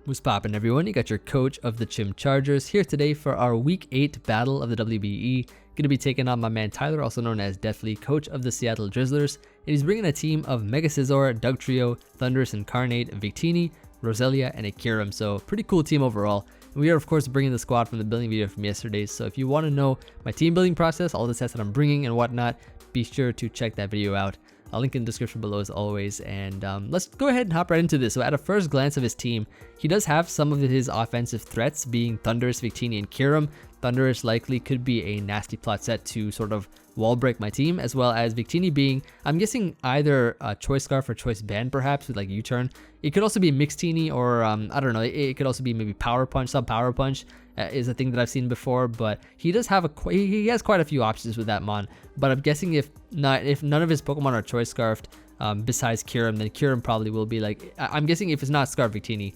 What's poppin', everyone? You got your coach of the Chim Chargers here today for our Week 8 battle of the WBE. Gonna be taking on my man Tyler, also known as Deathly, coach of the Seattle Drizzlers. And he's bringing a team of Mega Scizor, Dugtrio, Thunderous Incarnate, Victini, Roselia, and Akiram. So pretty cool team overall. And we are of course bringing the squad from the building video from yesterday. So if you want to know my team building process, all the sets that I'm bringing and whatnot, be sure to check that video out. I'll link in the description below as always, and let's go ahead and hop right into this. So at a first glance of his team, he does have some of his offensive threats being Thunderous, Victini, and Kiram. Thunderous likely could be a nasty plot set to sort of wall break my team, as well as Victini being, I'm guessing, either a Choice Scarf or Choice Band perhaps with like U-turn. It could also be Mixtini or I don't know, it could also be maybe Power Punch. Some Power Punch is a thing that I've seen before, but he does have he has quite a few options with that mon. But I'm guessing if none of his Pokemon are Choice Scarfed besides Kiram, then Kiram probably will be like, I'm guessing if it's not Scarf Victini,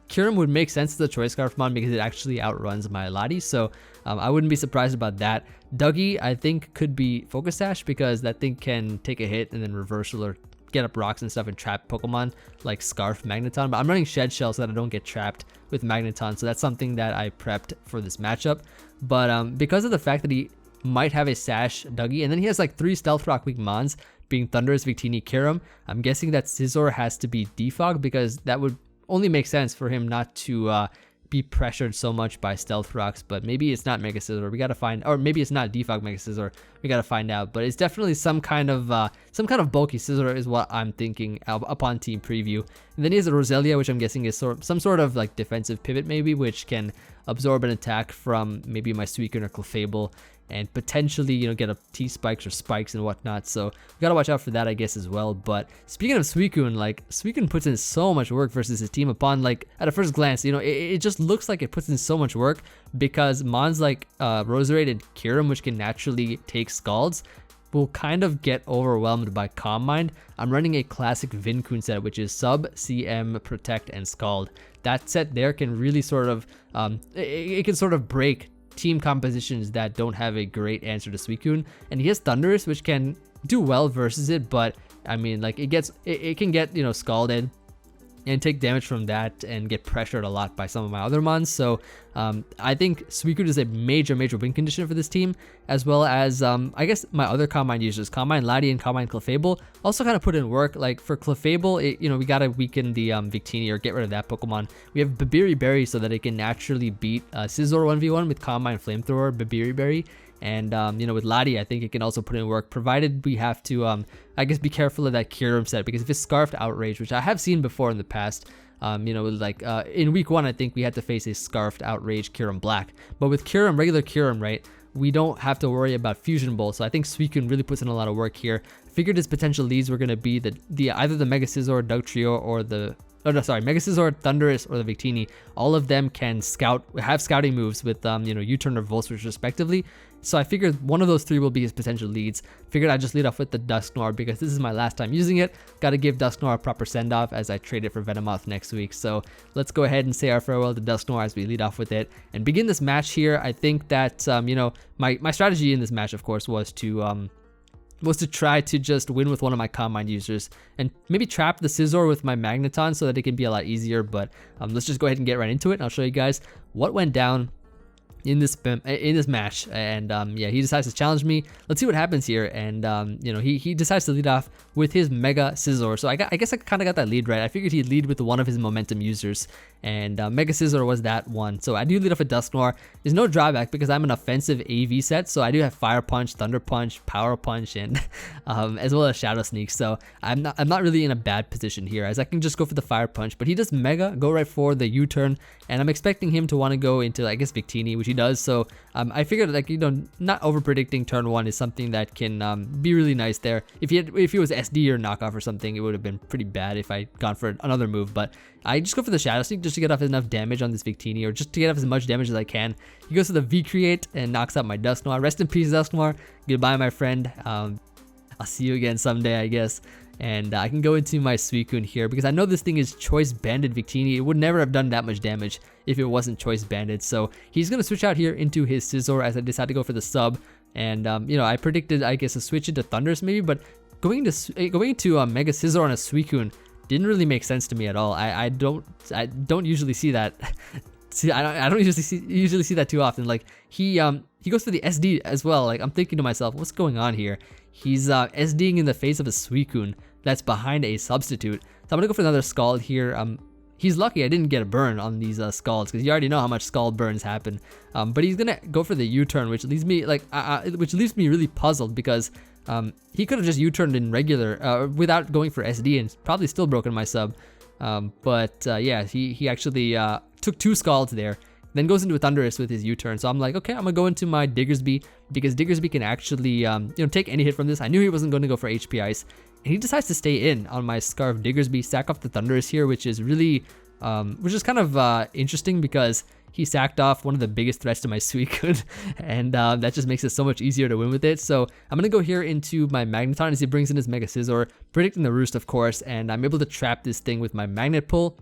Kiram would make sense as a Choice Scarf mon because it actually outruns my Lati, so I wouldn't be surprised about that. Dougie, I think, could be Focus Sash because that thing can take a hit and then reversal or get up rocks and stuff and trap Pokemon like Scarf Magneton, but I'm running Shed Shell so that I don't get trapped with Magneton, so that's something that I prepped for this matchup. But because of the fact that he might have a Sash Dougie, and then he has like 3 Stealth Rock weak mons being Thunderous, Victini, Kiram, I'm guessing that Scizor has to be Defog because that would only make sense for him not to be pressured so much by Stealth Rocks. But maybe it's not Mega Scizor, we gotta find, or maybe it's not Defog Mega Scizor, we gotta find out. But it's definitely some kind of bulky Scizor is what I'm thinking upon team preview. And then he has a Roselia, which I'm guessing is some sort of like defensive pivot maybe, which can absorb an attack from maybe my Suicune or Clefable, and potentially, you know, get up T-Spikes or Spikes and whatnot. So we gotta watch out for that, I guess, as well. But speaking of Suicune, like, Suicune puts in so much work versus his team upon, like, at a first glance, you know, it just looks like it puts in so much work because mons like Roserade and Kiram, which can naturally take Scalds, will kind of get overwhelmed by Calm Mind. I'm running a classic Vincune set, which is Sub, CM, Protect, and Scald. That set there can really sort of, it can sort of break team compositions that don't have a great answer to Suicune. And he has Thunderous, which can do well versus it, but I mean, like, it can get, you know, scalded and take damage from that and get pressured a lot by some of my other mons. So I think Suicune is a major win condition for this team, as well as I guess my other Calm Mind users, Calm Mind Lati and Calm Mind Clefable, also kind of put in work. Like for Clefable, you know, we gotta weaken the Victini or get rid of that Pokemon. We have Babiri Berry so that it can naturally beat Scizor 1v1 with Calm Mind Flamethrower, Babiri Berry. And, you know, with Lati, I think it can also put in work, provided we have to, I guess, be careful of that Kiram set, because if it's Scarfed Outrage, which I have seen before in the past, you know, like in week 1, I think we had to face a Scarfed Outrage Kiram Black. But with Kiram, regular Kiram, right, we don't have to worry about Fusion Bolt. So I think Suicune really puts in a lot of work here. I figured his potential leads were going to be either the Mega Scizor, Dugtrio, or the... Oh, no, sorry, Mega Scizor, Thunderous, or the Victini. All of them can have scouting moves with, you know, U-turn or Volt Switch respectively. So I figured one of those 3 will be his potential leads. Figured I'd just lead off with the Dusknoir because this is my last time using it. Gotta give Dusknoir a proper send-off as I trade it for Venomoth next week. So let's go ahead and say our farewell to Dusknoir as we lead off with it and begin this match here. I think that, you know, my strategy in this match, of course, was to try to just win with one of my Calm Mind users and maybe trap the Scizor with my Magneton so that it can be a lot easier. But let's just go ahead and get right into it, and I'll show you guys what went down in this match. And yeah, he decides to challenge me. Let's see what happens here. And you know, he decides to lead off with his Mega Scizor. So I guess I kind of got that lead right. I figured he'd lead with one of his momentum users, and Mega Scizor was that one. So I do lead off with Dusknoir. There's no drawback because I'm an offensive AV set, so I do have Fire Punch, Thunder Punch, Power Punch, and as well as Shadow Sneak. So I'm not really in a bad position here, as I can just go for the Fire Punch. But he does Mega, go right for the U-turn, and I'm expecting him to want to go into, I guess, Victini, which he does. So I figured, like, you know, not over predicting turn 1 is something that can be really nice there. If he was SD or knockoff or something, it would have been pretty bad if I gone for another move. But I just go for the Shadow Sneak just to get off enough damage on this Victini, or just to get off as much damage as I can. He goes to the V-Create and knocks out my Dusknoir. Rest in peace, Dusknoir. Goodbye, my friend. I'll see you again someday, I guess. And I can go into my Suicune here because I know this thing is Choice Banded Victini. It would never have done that much damage if it wasn't Choice Banded. So he's going to switch out here into his Scizor as I decide to go for the sub. And, you know, I predicted, I guess, a switch into Thunderous maybe, but going to Mega Scizor on a Suicune didn't really make sense to me at all. I don't usually see that. I don't usually see that too often. Like he goes for the SD as well. Like I'm thinking to myself, what's going on here? He's SDing in the face of a Suicune that's behind a substitute. So I'm gonna go for another Scald here. He's lucky I didn't get a burn on these Scalds, because you already know how much Scald burns happen. But he's gonna go for the U-turn, which leaves me really puzzled, because he could have just U-turned in regular without going for SD and probably still broken my sub. Yeah, he actually took 2 Scalds there, then goes into a Thundurus with his U-turn. So I'm like, okay, I'm gonna go into my Diggersby, because Diggersby can actually take any hit from this. I knew he wasn't going to go for HP Ice, and he decides to stay in on my Scarf Diggersby, sack off the Thundurus here, which is really kind of interesting, because he sacked off one of the biggest threats to my Suicune, and that just makes it so much easier to win with it. So I'm gonna go here into my Magneton as he brings in his Mega Scizor, predicting the Roost, of course, and I'm able to trap this thing with my Magnet Pull.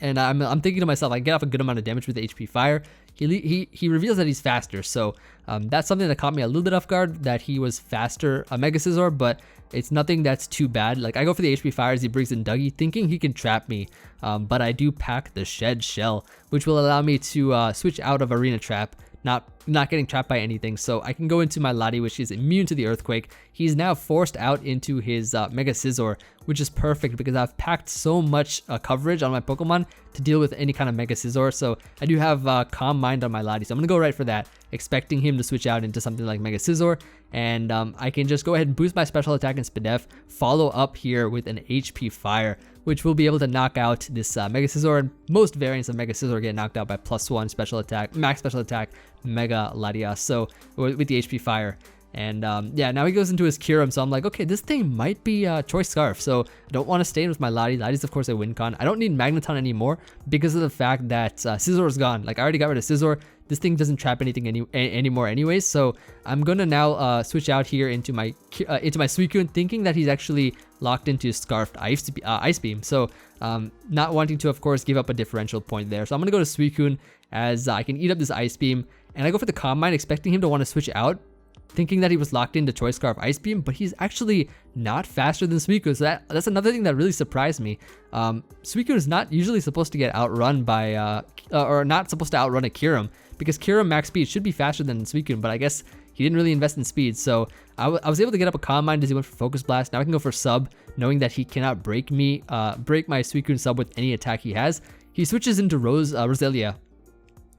And I'm thinking to myself, I get off a good amount of damage with the HP Fire. He reveals that he's faster, so that's something that caught me a little bit off guard, that he was faster, a Mega Scizor, but it's nothing that's too bad. Like I go for the HP Fire as he brings in Dougie, thinking he can trap me, but I do pack the Shed Shell, which will allow me to switch out of Arena Trap, not getting trapped by anything. So I can go into my Lottie, which is immune to the Earthquake. He's now forced out into his Mega Scizor, which is perfect, because I've packed so much coverage on my Pokemon to deal with any kind of Mega Scizor. So I do have Calm Mind on my Lottie, so I'm gonna go right for that, expecting him to switch out into something like Mega Scizor. And I can just go ahead and boost my special attack in Spadef, follow up here with an HP Fire, which will be able to knock out this Mega Scizor. And most variants of Mega Scizor get knocked out by +1 special attack, max special attack, Mega Latias, so with the HP Fire. And yeah, now he goes into his Kyurem, so I'm like, okay, this thing might be Choice Scarf, so I don't want to stay in with my Lottie. Lottie's of course a win con. I don't need Magneton anymore, because of the fact that Scizor is gone. Like I already got rid of Scizor. This thing doesn't trap anything anymore anyways, so I'm gonna now switch out here into my Suicune, thinking that he's actually locked into Scarfed Ice Beam, so not wanting to, of course, give up a differential point there. So I'm gonna go to Suicune as I can eat up this Ice Beam, and I go for the Calm Mind, expecting him to want to switch out, thinking that he was locked into Choice Scarf Ice Beam, but he's actually not faster than Suicune, so that's another thing that really surprised me. Suicune is not usually supposed to get outrun by, or not supposed to outrun a Kyurem, because Kyurem max speed should be faster than Suicune, but I guess he didn't really invest in speed, so I was able to get up a Calm Mind as he went for Focus Blast. Now I can go for Sub, knowing that he cannot break my Suicune Sub with any attack he has. He switches into Roselia.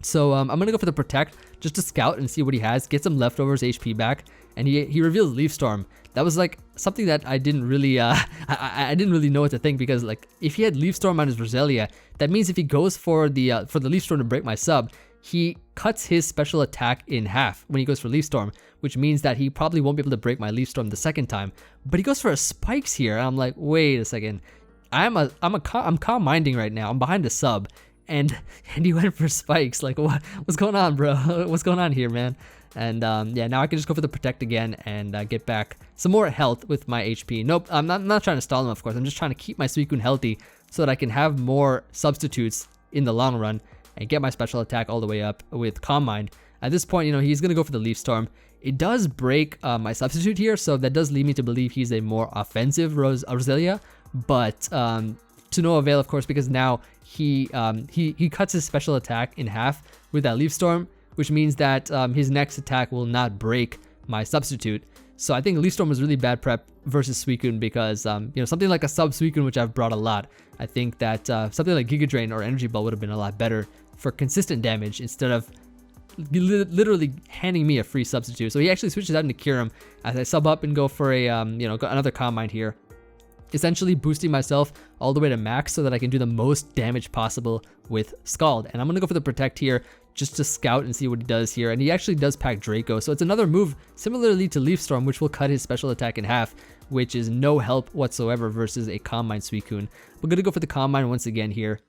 So I'm gonna go for the Protect, just to scout and see what he has, get some leftovers HP back, and he reveals Leaf Storm. That was like something that I didn't really I didn't really know what to think, because like if he had Leaf Storm on his Roselia, that means if he goes for the Leaf Storm to break my sub, he cuts his special attack in half when he goes for Leaf Storm, which means that he probably won't be able to break my Leaf Storm the second time. But he goes for a Spikes here, and I'm like, wait a second, I'm calm minding right now. I'm behind the sub. And he went for Spikes. Like, what's going on, bro? What's going on here, man? And yeah, now I can just go for the Protect again and get back some more health with my HP. Nope, I'm not trying to stall him, of course. I'm just trying to keep my Suicune healthy so that I can have more substitutes in the long run and get my special attack all the way up with Calm Mind. At this point, he's going to go for the Leaf Storm. It does break my substitute here, so that does lead me to believe he's a more offensive Roselia, but to no avail, of course, because now he cuts his special attack in half with that Leaf Storm, which means that his next attack will not break my substitute. So I think Leaf Storm was really bad prep versus Suicune, because something like a sub Suicune, which I've brought a lot, I think that something like Giga Drain or Energy Ball would have been a lot better for consistent damage instead of literally handing me a free substitute. So he actually switches out into Kyurem as I sub up and go for a another Calm Mind here, essentially boosting myself all the way to max so that I can do the most damage possible with Scald. And I'm gonna go for the Protect here just to scout and see what he does here. And he actually does pack Draco, so it's another move similarly to Leaf Storm, which will cut his special attack in half, which is no help whatsoever versus a Calm Mind Suicune. We're gonna go for the Calm Mind once again here,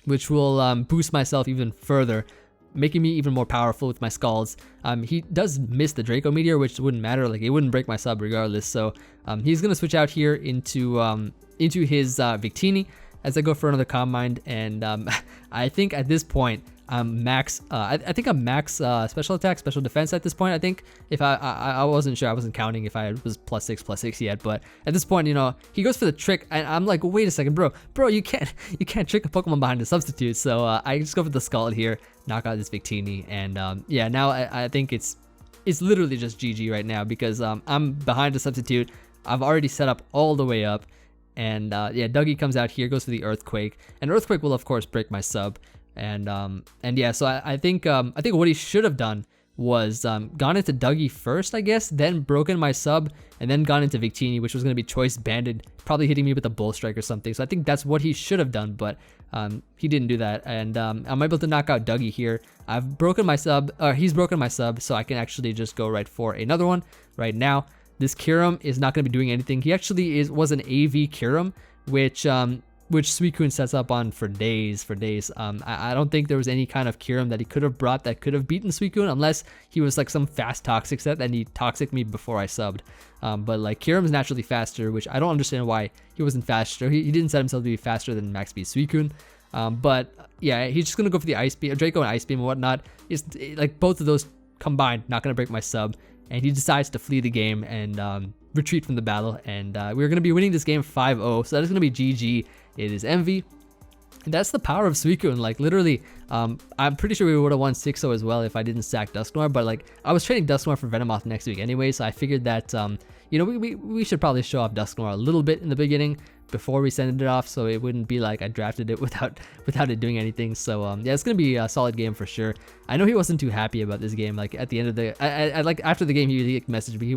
which will boost myself even further, making me even more powerful with my Scalds. He does miss the Draco Meteor, which wouldn't matter, like it wouldn't break my sub regardless. So he's gonna switch out here into his Victini, as I go for another Combine, and I think at this point I'm max. I think I'm max special attack, special defense at this point. I think if I wasn't sure, I wasn't counting if I was +6 yet, but at this point, you know, he goes for the trick, and I'm like, wait a second, bro, you can't trick a Pokemon behind a substitute. So I just go for the Scald here, knock out this Victini, and yeah, now I think it's literally just GG right now, because I'm behind a substitute. I've already set up all the way up, and yeah, Dougie comes out here, goes for the Earthquake, and Earthquake will of course break my sub. And yeah, so I think what he should have done was gone into Dougie first, I guess, then broken my sub, and then gone into Victini, which was going to be choice banded, probably hitting me with a Bull Strike or something. So I think that's what he should have done, but he didn't do that, and I'm able to knock out Dougie here. I've broken my sub, or he's broken my sub, so I can actually just go right for another one right now. This Kyurem is not going to be doing anything. He actually was an AV Kyurem, which Suicune sets up on for days. I don't think there was any kind of Kyurem that he could have brought that could have beaten Suicune, unless he was like some fast toxic set and he toxic me before I subbed. But like Kyurem's naturally faster, which I don't understand why he wasn't faster. He didn't set himself to be faster than max speed Suicune. But yeah, he's just gonna go for the Ice Beam, Draco and Ice Beam and whatnot. It's like both of those combined, not gonna break my sub. And he decides to flee the game and retreat from the battle, and we're going to be winning this game 5-0, so that is going to be GG. It is Emvee, and that's the power of Suicune. Like literally, I'm pretty sure we would have won 6-0 as well if I didn't sack Dusknoir, but like I was trading Dusknoir for Venomoth next week anyway, so I figured that you know, we should probably show off Dusknoir a little bit in the beginning before we send it off, so it wouldn't be like I drafted it without it doing anything. So yeah, it's gonna be a solid game for sure. I know he wasn't too happy about this game. Like at the end of the, I like after the game he messaged me. He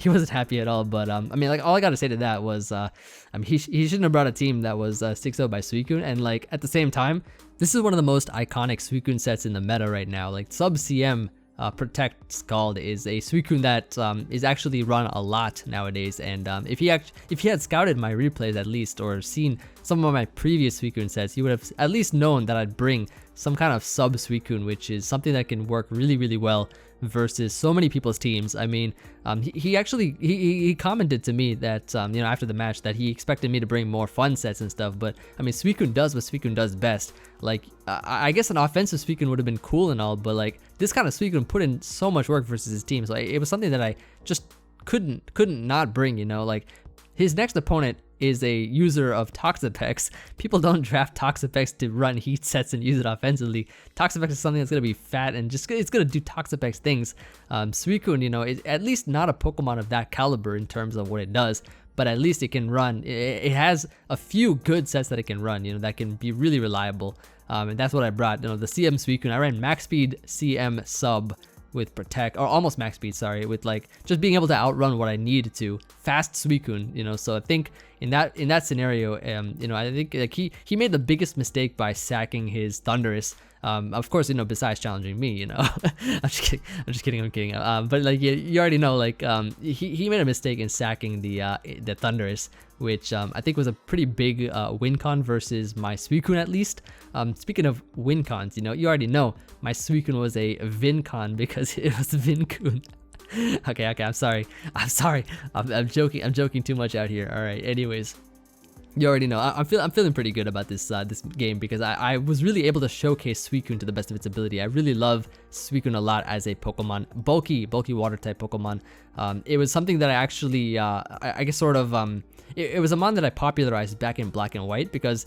wasn't happy at all. But I mean, like all I gotta say to that was, I mean, he shouldn't have brought a team that was 6-0 by Suicune. And like at the same time, this is one of the most iconic Suicune sets in the meta right now. Like Sub CM. Protect Scald is a Suicune that is actually run a lot nowadays, and if he had scouted my replays at least, or seen some of my previous Suicune sets, he would have at least known that I'd bring some kind of sub Suicune, which is something that can work really well versus so many people's teams. I mean, he commented to me that you know, after the match, that he expected me to bring more fun sets and stuff, but I mean, Suicune does what Suicune does best. Like I guess an offensive Suicune would have been cool and all, but like this kind of Suicune put in so much work versus his team, so it was something that I just couldn't not bring, you know. Like his next opponent is a user of Toxapex. People don't draft Toxapex to run heat sets and use it offensively. Toxapex is something that's going to be fat and just it's going to do Toxapex things. Suicune, you know, is at least not a Pokemon of that caliber in terms of what it does, but at least it can run. It has a few good sets that it can run, you know, that can be really reliable. And that's what I brought. You know, the CM Suicune, I ran max speed CM sub with Protect, or almost max speed, sorry, with like just being able to outrun what I needed to. Fast Suicune, you know. So I think in that scenario, you know, I think like he made the biggest mistake by sacking his Thundurus. Of course, you know, besides challenging me, you know. I'm just kidding. But like you already know, like he made a mistake in sacking the Thundurus, which I think was a pretty big win con versus my Suicune at least. Speaking of win cons, you know, you already know my Suicune was a Vincune because it was Vincune. Okay, I'm sorry. I'm joking too much out here. All right. Anyways, you already know. I'm feeling pretty good about this game because I was really able to showcase Suicune to the best of its ability. I really love Suicune a lot as a Pokemon, bulky water type Pokemon. It was something that I actually I guess sort of it was a mon that I popularized back in Black and White because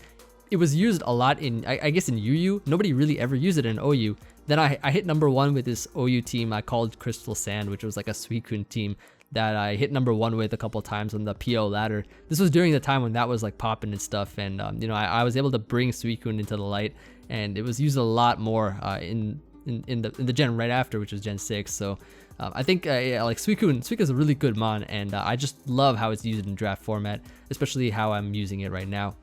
it was used a lot in I guess in UU. Nobody really ever used it in OU. Then I hit #1 with this OU team I called Crystal Sand, which was like a Suicune team that I hit #1 with a couple times on the PO ladder. This was during the time when that was like popping and stuff, and you know, I was able to bring Suicune into the light, and it was used a lot more in the gen right after, which was Gen 6. So I think yeah, like Suicune is a really good mon, and I just love how it's used in draft format, especially how I'm using it right now.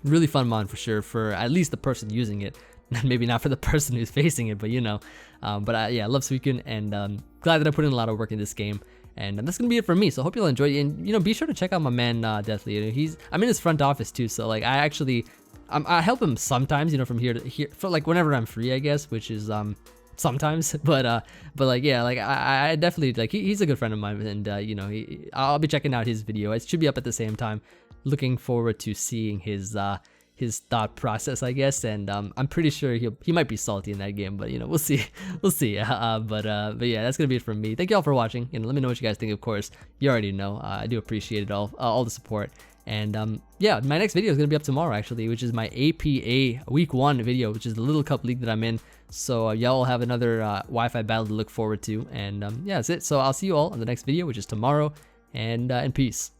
Really fun mon for sure, for at least the person using it. Maybe not for the person who's facing it, but you know. But yeah, I love Suicune, and glad that I put in a lot of work in this game. And that's gonna be it for me. So I hope you'll enjoy it. And you know, be sure to check out my man Deathly. I'm in his front office too. So like I help him sometimes. You know, from here to here, for like whenever I'm free, I guess, which is sometimes. But like yeah, like I definitely like he's a good friend of mine, and you know, I'll be checking out his video. It should be up at the same time. looking forward to seeing his thought process, I guess. And I'm pretty sure he might be salty in that game, but you know, we'll see. We'll see. But yeah, that's gonna be it from me. Thank you all for watching. You know, let me know what you guys think. Of course, you already know. I do appreciate it all the support. And yeah, my next video is gonna be up tomorrow actually, which is my APA week 1 video, which is the Little Cup League that I'm in. So y'all will have another Wi-Fi battle to look forward to. And yeah, that's it. So I'll see you all on the next video, which is tomorrow. And peace.